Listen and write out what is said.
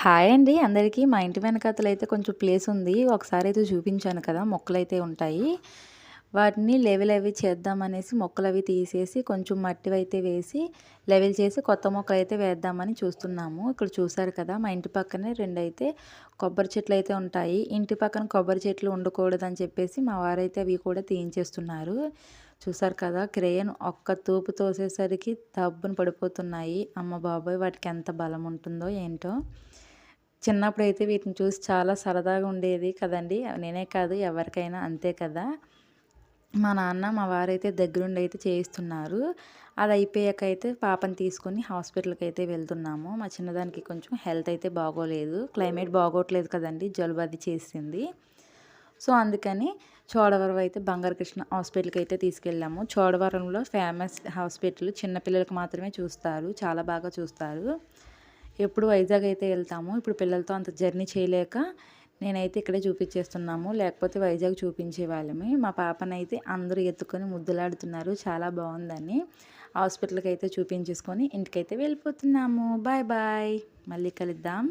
Hi అండి అందరికీ. మా ఇంటి వెనకాతల అయితే కొంచెం ప్లేస్ ఉంది. ఒకసారి అయితే చూపించాను కదా! మొక్కలైతే ఉంటాయి. వాటిని లెవెల్ అవి చేద్దామనేసి మొక్కలవి తీసేసి కొంచెం మట్టివైతే వేసి లెవెల్ చేసి కొత్త మొక్కలైతే వేద్దామని చూస్తున్నాము. ఇక్కడ చూసారు కదా! మా ఇంటి పక్కనే రెండైతే కొబ్బరి చెట్లయితే ఉంటాయి. ఇంటి పక్కన కొబ్బరి చెట్లు ఉండకూడదని చెప్పేసి మా వారైతే అవి కూడా తీయించేస్తున్నారు. చూసారు కదా! క్రేన్ ఒక్క తోపు తోసేసరికి దబ్బున పడిపోతున్నాయి. అమ్మ బాబోయ్! వాటికి ఎంత బలం ఉంటుందో ఏంటో! చిన్నప్పుడైతే వీటిని చూసి చాలా సరదాగా ఉండేది కదండీ! నేనే కాదు ఎవరికైనా అంతే కదా! మా నాన్న, మా వారైతే దగ్గరుండి అయితే చేయిస్తున్నారు. అది అయిపోయాకైతే పాపని తీసుకొని హాస్పిటల్‌కైతే వెళ్తున్నాము. మా చిన్నదానికి కొంచెం హెల్త్ అయితే బాగోలేదు. క్లైమేట్ బాగోట్లేదు కదండీ! జలుబు అది చేసింది. సో, అందుకని చోడవరం అయితే బంగారు కృష్ణ హాస్పిటల్‌కి అయితే తీసుకెళ్ళాము. చోడవరంలో ఫేమస్ హాస్పిటల్. చిన్న పిల్లలకి మాత్రమే చూస్తారు. చాలా బాగా చూస్తారు. ఎప్పుడు వైజాగ్ అయితే వెళ్తాము. ఇప్పుడు పిల్లలతో అంత జర్నీ చేయలేక నేనైతే ఇక్కడే చూపించేస్తున్నాము. లేకపోతే వైజాగ్ చూపించేవాళ్ళమే. మా పాపనైతే అందరూ ఎత్తుకొని ముద్దులాడుతున్నారు. చాలా బావుందని. హాస్పిటల్‌కి అయితే చూపించేసుకొని ఇంటికైతే వెళ్ళిపోతున్నాము. Bye bye. మళ్ళీ కలుద్దాం.